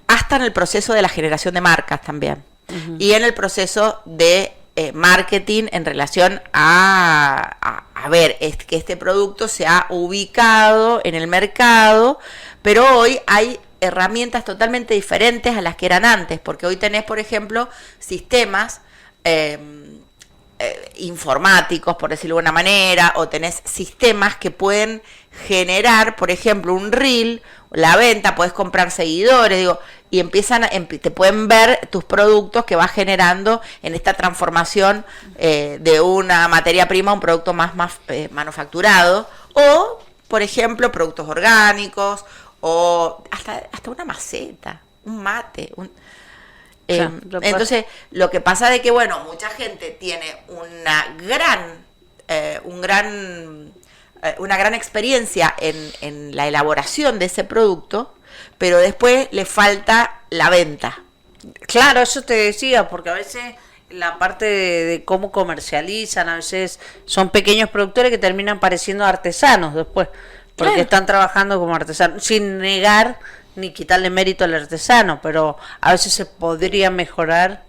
Hasta en el proceso de la generación de marcas también. Uh-huh. Y en el proceso de marketing en relación a ver, es que este producto se ha ubicado en el mercado, pero hoy hay herramientas totalmente diferentes a las que eran antes, porque hoy tenés, por ejemplo, sistemas informáticos, por decirlo de alguna manera, o tenés sistemas que pueden generar, por ejemplo, un reel, la venta, puedes comprar seguidores, y te pueden ver tus productos que vas generando en esta transformación de una materia prima a un producto más manufacturado, o, por ejemplo, productos orgánicos, o hasta una maceta, un mate, entonces, lo que pasa de que, mucha gente tiene una gran experiencia en la elaboración de ese producto, pero después le falta la venta. Claro, eso te decía, porque a veces la parte de cómo comercializan, a veces son pequeños productores que terminan pareciendo artesanos después, porque están trabajando como artesanos, sin negar ni quitarle mérito al artesano, pero a veces se podría mejorar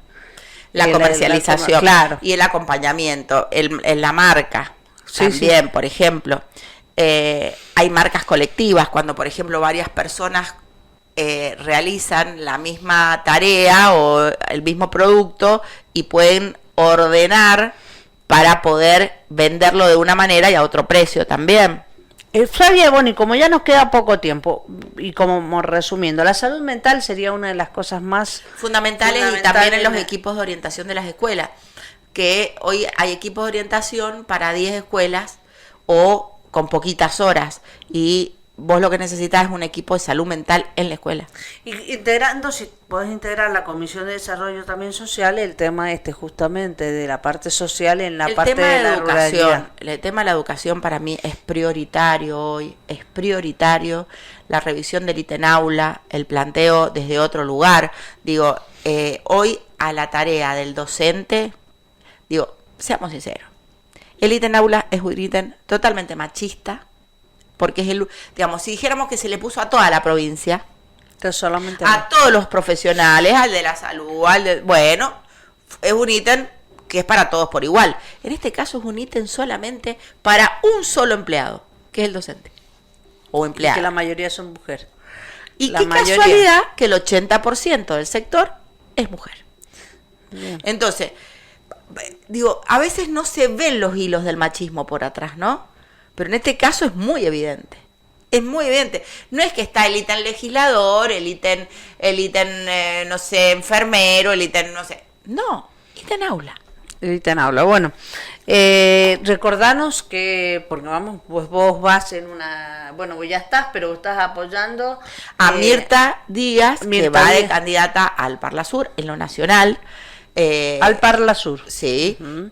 la comercialización, claro, y el acompañamiento, en la marca. Sí, también, sí. Por ejemplo, hay marcas colectivas, cuando, por ejemplo, varias personas realizan la misma tarea o el mismo producto y pueden ordenar para poder venderlo de una manera y a otro precio también. Flavia, y como ya nos queda poco tiempo, y como resumiendo, la salud mental sería una de las cosas más fundamentales y también en los equipos de orientación de las escuelas, que hoy hay equipos de orientación para 10 escuelas o con poquitas horas, y vos lo que necesitas es un equipo de salud mental en la escuela. Y integrando, si podés integrar la Comisión de Desarrollo también social, el tema justamente de la parte social en la parte de la educación. El tema de la educación para mí es prioritario hoy, es prioritario la revisión del ítem aula, el planteo desde otro lugar. Hoy a la tarea del docente, seamos sinceros, el ítem aula es un ítem totalmente machista, porque es digamos, si dijéramos que se le puso a toda la provincia, Entonces solamente a todos los profesionales, al de la salud, bueno, es un ítem que es para todos por igual. En este caso es un ítem solamente para un solo empleado, que es el docente o empleado. que la mayoría son mujeres. Y La qué mayoría. casualidad que el 80% del sector es mujer. Bien. Entonces, digo, a veces no se ven los hilos del machismo por atrás, ¿no? Pero en este caso es muy evidente. Es muy evidente. No es que está el ítem legislador, el ítem, no sé, enfermero, el ítem, no sé. No, ítem aula. Ahorita en habla. Bueno, recordanos que, porque vamos, pues vos vas en una, bueno, vos ya estás, pero vos estás apoyando A Mirta Díaz, que Mirta va de Díaz. candidata al Parla Sur en lo nacional. al Parla Sur. Sí, Ujú.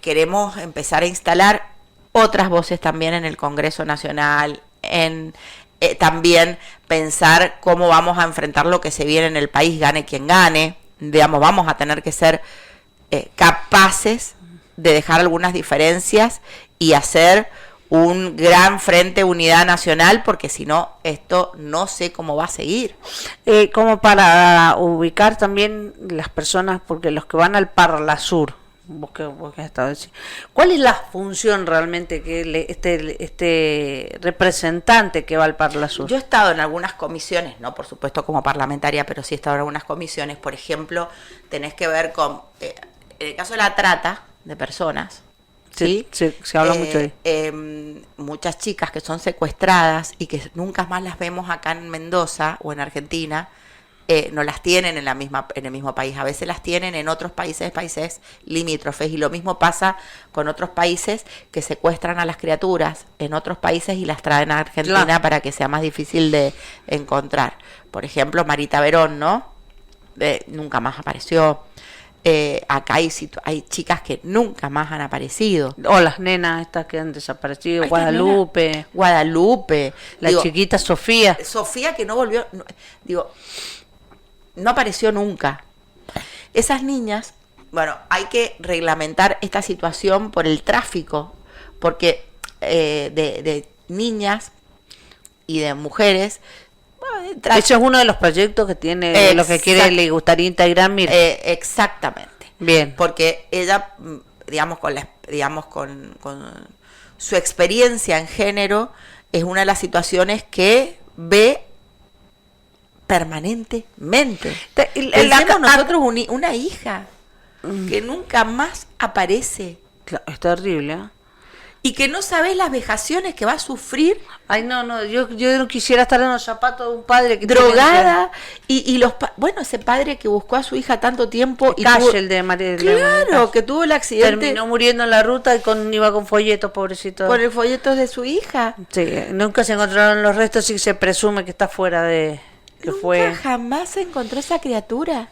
queremos empezar a instalar otras voces también en el Congreso Nacional, también pensar cómo vamos a enfrentar lo que se viene en el país, gane quien gane. Digamos, vamos a tener que ser capaces de dejar algunas diferencias y hacer un gran frente unidad nacional, porque si no, esto no sé cómo va a seguir. Como para ubicar también las personas, porque los que van al Parla Sur, vos que has estado diciendo, ¿cuál es la función realmente que este representante que va al Parla Sur? Yo he estado en algunas comisiones, no por supuesto como parlamentaria, pero sí he estado en algunas comisiones. Por ejemplo, tenés que ver con, en el caso de la trata de personas, ¿sí? Se habla mucho de muchas chicas que son secuestradas y que nunca más las vemos acá en Mendoza o en Argentina, no las tienen en el mismo país, a veces las tienen en otros países limítrofes, y lo mismo pasa con otros países que secuestran a las criaturas en otros países y las traen a Argentina, Claro, para que sea más difícil de encontrar. Por ejemplo, Marita Verón, ¿no? Nunca más apareció. Acá hay chicas que nunca más han aparecido. o las nenas estas que han desaparecido, Ay, Guadalupe, la digo, chiquita Sofía. Sofía, que no volvió, no apareció nunca. Esas niñas, bueno, hay que reglamentar esta situación por el tráfico, porque de niñas y de mujeres, Ese es uno de los proyectos que tiene, lo que quiere, le gustaría integrar Mirta. exactamente. Bien. Porque ella, digamos, con su experiencia en género, es una de las situaciones que ve permanentemente. Pensemos nosotros una hija que nunca más aparece Claro, es terrible, ¿eh? y que no sabes las vejaciones que va a sufrir, Ay, no, yo no quisiera estar en los zapatos de un padre que drogada, y bueno, ese padre que buscó a su hija tanto tiempo y Calle, tuvo, el de María. claro, que tuvo el accidente, terminó muriendo en la ruta y iba con folletos, pobrecito. por el folleto de su hija. Sí, nunca se encontraron los restos y se presume que está fuera de... que Nunca fue... jamás se encontró esa criatura.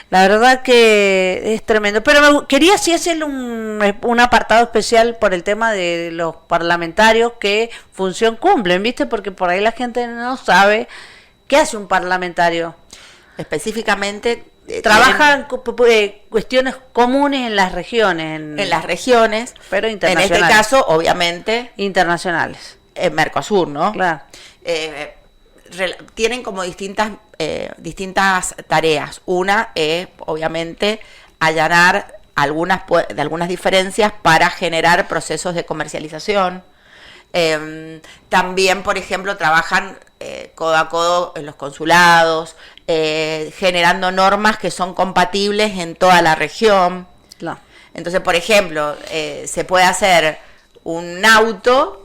La verdad que es tremendo. Pero quería sí hacerle un apartado especial por el tema de los parlamentarios, que función cumplen, ¿viste? Porque por ahí la gente no sabe qué hace un parlamentario. Específicamente Trabajan cuestiones comunes en las regiones. en las regiones, pero en internacionales. este caso, obviamente, Internacionales. en Mercosur, ¿no? Claro. Tienen como distintas tareas. Una es, obviamente, allanar algunas diferencias para generar procesos de comercialización. También, por ejemplo, trabajan codo a codo en los consulados, generando normas que son compatibles en toda la región. Claro. Entonces, por ejemplo, se puede hacer un auto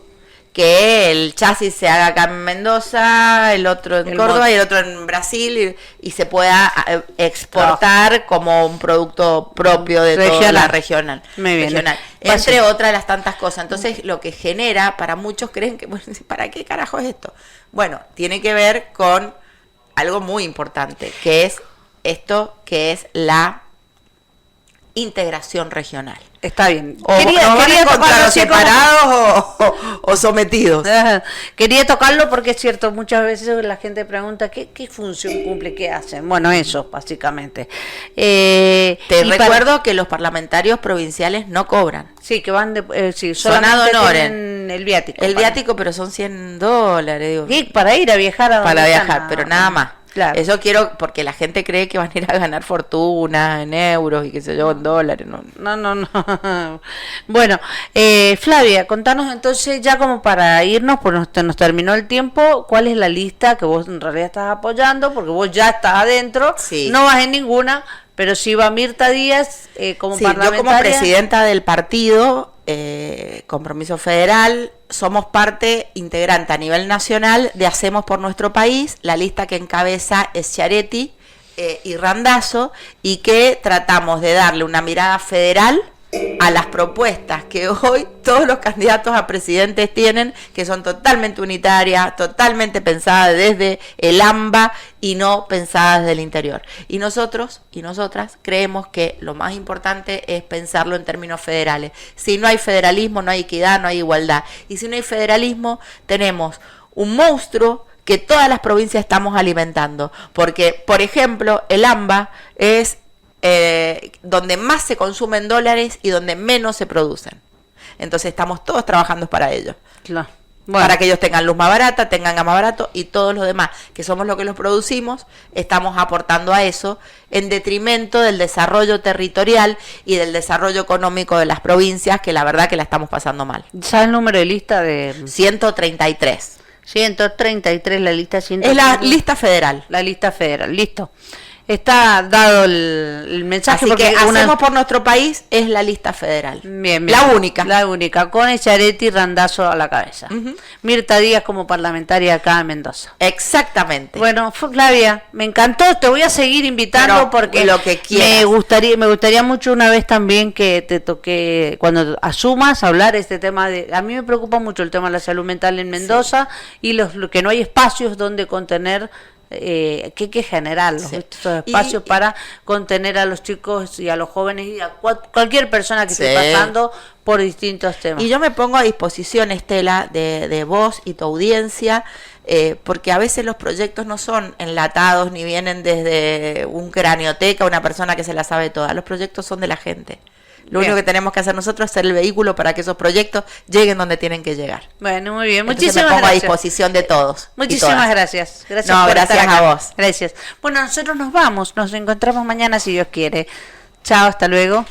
que el chasis se haga acá en Mendoza, el otro en Córdoba y el otro en Brasil, y se pueda exportar como un producto propio de toda la regional. Muy bien. Regional. Entre otras de las tantas cosas. Entonces, lo que genera, para muchos creen que, bueno, ¿para qué carajo es esto? Bueno, tiene que ver con algo muy importante, que es esto, que es la integración regional. Está bien. O nos van a encontrar los separados o sometidos. Quería tocarlo porque es cierto, muchas veces la gente pregunta ¿qué función cumple, qué hacen? Bueno, eso, básicamente. Te recuerdo que los parlamentarios provinciales no cobran. Sí, que van son ad honorem. Tienen el viático. El viático, pero son $100, digo. ¿Qué? Para ir a viajar a donde para viajar, están, pero nada más. Claro. Eso quiero, porque la gente cree que van a ir a ganar fortuna en euros y qué sé yo, en dólares. No. Bueno, Flavia, contanos entonces, ya como para irnos, pues nos terminó el tiempo, ¿cuál es la lista que vos en realidad estás apoyando? Porque vos ya estás adentro, sí. No vas en ninguna, pero sí va Mirta Díaz como parlamentaria. Yo como presidenta del partido, Compromiso Federal, somos parte integrante a nivel nacional de Hacemos por Nuestro País. La lista que encabeza es Chiaretti y Randazzo, y que tratamos de darle una mirada federal a las propuestas que hoy todos los candidatos a presidentes tienen, que son totalmente unitarias, totalmente pensadas desde el AMBA y no pensadas desde el interior. Y nosotros y nosotras creemos que lo más importante es pensarlo en términos federales. Si no hay federalismo, no hay equidad, no hay igualdad. Y si no hay federalismo, tenemos un monstruo que todas las provincias estamos alimentando. Porque, por ejemplo, el AMBA es donde más se consumen dólares y donde menos se producen. Entonces estamos todos trabajando para ello. Claro. Bueno. Para que ellos tengan luz más barata, tengan gas más barato, y todos los demás, que somos los que los producimos, estamos aportando a eso en detrimento del desarrollo territorial y del desarrollo económico de las provincias, que la verdad que la estamos pasando mal. ¿Sabes el número de lista de...? 133. 133, la lista 133. Es la lista federal. La lista federal, listo. Está dado el mensaje. Así porque que Hacemos por Nuestro País es la lista federal. Bien. La única. La única, con Chiaretti y Randazzo a la cabeza. Mirta Díaz como parlamentaria acá en Mendoza. Exactamente. Bueno, Flavia, me encantó, te voy a seguir invitando. Pero porque lo que me gustaría mucho una vez también que te toque, cuando asumas, hablar este tema de... A mí me preocupa mucho el tema de la salud mental en Mendoza, sí. Y lo que no hay espacios donde contener... que hay que generar estos espacios para contener a los chicos y a los jóvenes y a cualquier persona que esté pasando por distintos temas. Y yo me pongo a disposición, Estela, de vos y tu audiencia, porque a veces los proyectos no son enlatados ni vienen desde un cranioteca, una persona que se la sabe toda. Los proyectos son de la gente. Lo único que tenemos que hacer nosotros es ser el vehículo para que esos proyectos lleguen donde tienen que llegar. Bueno, muy bien. Entonces Muchísimas me pongo gracias. A disposición de todos. Muchísimas gracias. Gracias por estar acá. A vos. Gracias. Bueno, nosotros nos vamos. Nos encontramos mañana si Dios quiere. Chao, hasta luego.